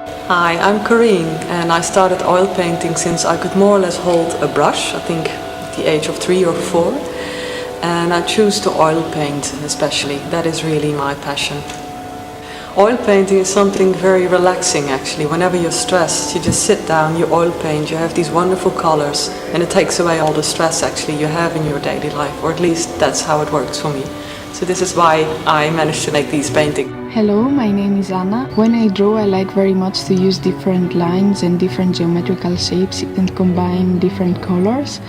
Hi, I'm Corinne and I started oil painting since I could more or less hold a brush, I think at the age of 3 or 4. And I choose to oil paint especially, that is really my passion. Oil painting is something very relaxing actually. Whenever you're stressed, you just sit down, you oil paint, you have these wonderful colors and it takes away all the stress actually you have in your daily life, or at least that's how it works for me. So this is why I managed to make these paintings. Hello, my name is Anna. When I draw, I like very much to use different lines and different geometrical shapes and combine different colors.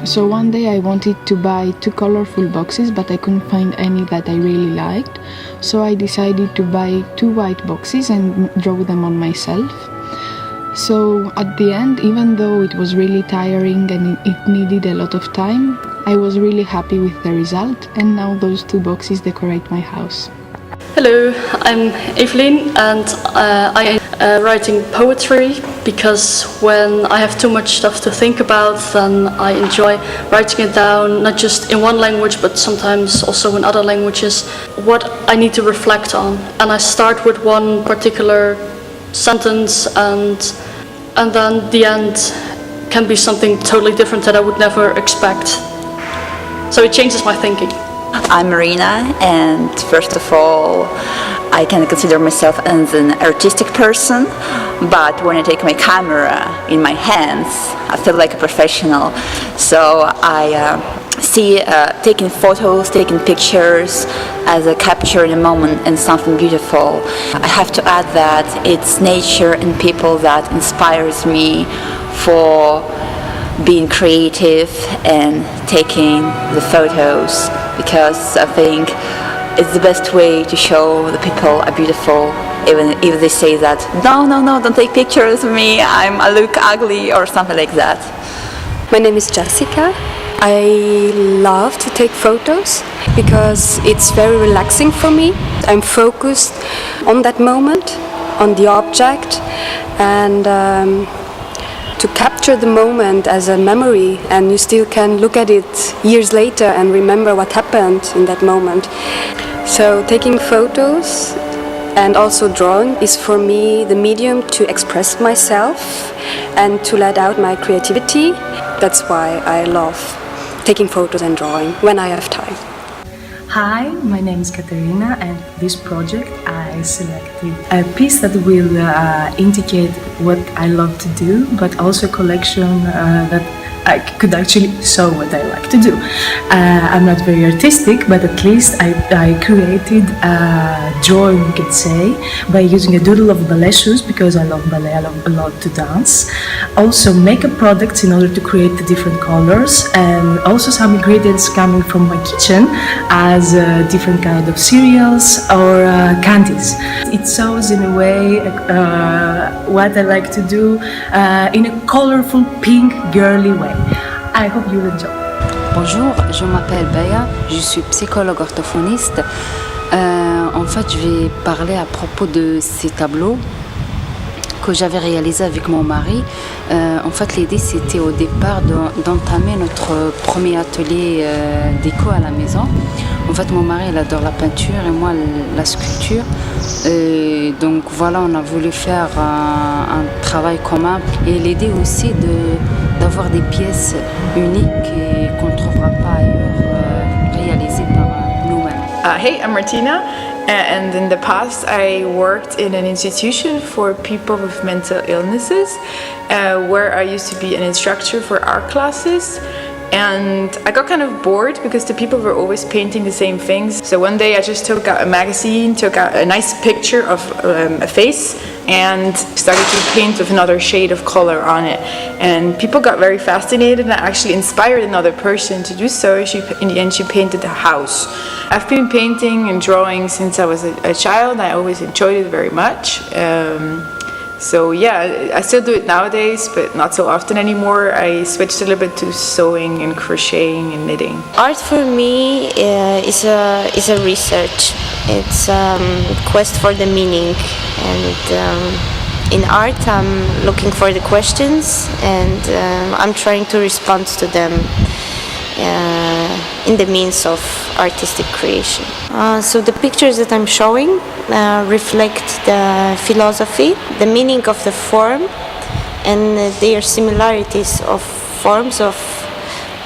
So one day I wanted to buy 2 colorful boxes, but I couldn't find any that I really liked. So I decided to buy 2 white boxes and draw them on myself. So at the end, even though it was really tiring and it needed a lot of time, I was really happy with the result, and now those 2 boxes decorate my house. Hello, I'm Evelyn and I am writing poetry because when I have too much stuff to think about, then I enjoy writing it down, not just in one language but sometimes also in other languages, what I need to reflect on. And I start with one particular sentence and then the end can be something totally different that I would never expect. So it changes my thinking. I'm Marina, and first of all, I can consider myself as an artistic person, but when I take my camera in my hands, I feel like a professional. So I see taking photos, taking pictures as a capture in a moment and something beautiful. I have to add that it's nature and people that inspires me for being creative and taking the photos, because I think it's the best way to show the people are beautiful, even if they say that no, don't take pictures of me, I look ugly or something like that. My name is Jessica. I love to take photos because it's very relaxing for me. I'm focused on that moment, on the object, and to capture the moment as a memory, and you still can look at it years later and remember what happened in that moment. So taking photos and also drawing is for me the medium to express myself and to let out my creativity. That's why I love taking photos and drawing when I have time. Hi, my name is Katerina, and for this project I selected a piece that will indicate what I love to do, but also a collection that I could actually show what I like to do. I'm not very artistic, but at least I created a drawing, you could say, by using a doodle of ballet shoes, because I love ballet, I love a lot to dance. Also makeup products in order to create the different colors, and also some ingredients coming from my kitchen as different kind of cereals or candies. It shows in a way what I like to do in a colorful pink girly way. I hope you will enjoy. Bonjour, je m'appelle Baya, je suis psychologue orthophoniste. En fait, je vais parler à propos de ces tableaux que j'avais réalisés avec mon mari. En fait, l'idée c'était au départ d'entamer notre premier atelier déco à la maison. En fait, mon mari il adore la peinture et moi la sculpture. Et donc voilà, on a voulu faire un travail commun. Et l'idée aussi d'avoir des pièces uniques et qu'on ne trouvera pas ailleurs, réalisées par nous-mêmes. Hey, I'm Martina, and in the past I worked in an institution for people with mental illnesses, where I used to be an instructor for art classes. And I got kind of bored because the people were always painting the same things. So one day I just took out a magazine, took out a nice picture of a face and started to paint with another shade of color on it. And people got very fascinated, and I actually inspired another person to do so. In the end, she painted the house. I've been painting and drawing since I was a child. I always enjoyed it very much. So yeah, I still do it nowadays, but not so often anymore. I switched a little bit to sewing and crocheting and knitting. Art for me is a research. It's a quest for the meaning, and in art I'm looking for the questions, and I'm trying to respond to them in the means of artistic creation. So the pictures that I'm showing reflect the philosophy, the meaning of the form, and their similarities of forms of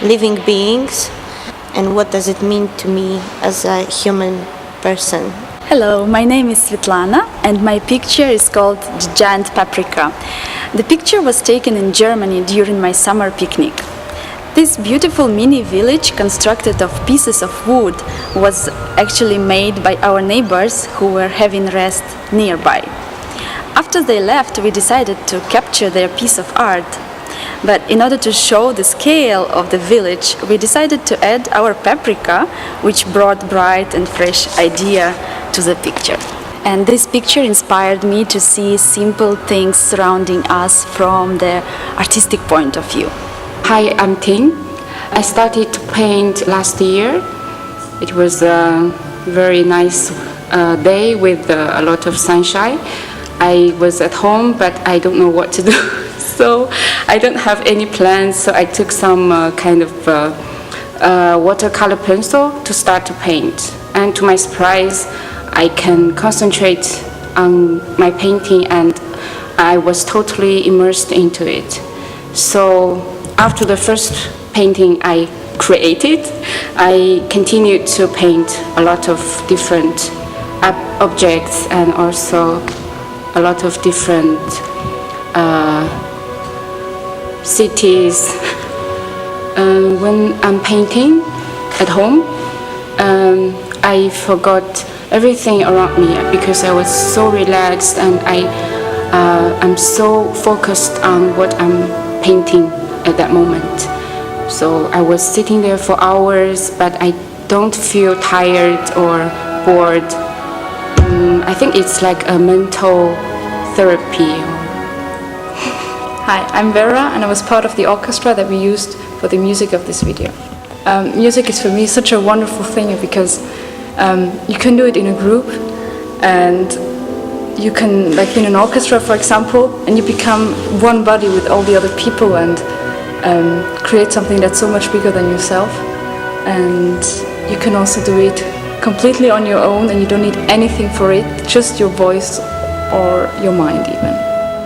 living beings, and what does it mean to me as a human person. Hello, my name is Svetlana and my picture is called The Giant Paprika. The picture was taken in Germany during my summer picnic. This beautiful mini village constructed of pieces of wood was actually made by our neighbors who were having rest nearby. After they left, we decided to capture their piece of art. But in order to show the scale of the village, we decided to add our paprika, which brought bright and fresh idea to the picture. And this picture inspired me to see simple things surrounding us from the artistic point of view. Hi, I'm Ting. I started to paint last year. It was a very nice day with a lot of sunshine. I was at home, but I don't know what to do. So I don't have any plans, so I took some kind of watercolor pencil to start to paint. And to my surprise, I can concentrate on my painting and I was totally immersed into it. So after the first painting I created, I continued to paint a lot of different objects and also a lot of different cities. When I'm painting at home, I forgot everything around me because I was so relaxed and I'm so focused on what I'm painting at that moment. So I was sitting there for hours, but I don't feel tired or bored. I think it's like a mental therapy. Hi, I'm Vera and I was part of the orchestra that we used for the music of this video. Music is for me such a wonderful thing because you can do it in a group and you can, like in an orchestra for example, and you become one body with all the other people and create something that's so much bigger than yourself. And you can also do it completely on your own and you don't need anything for it, just your voice or your mind even.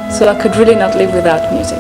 So I could really not live without music.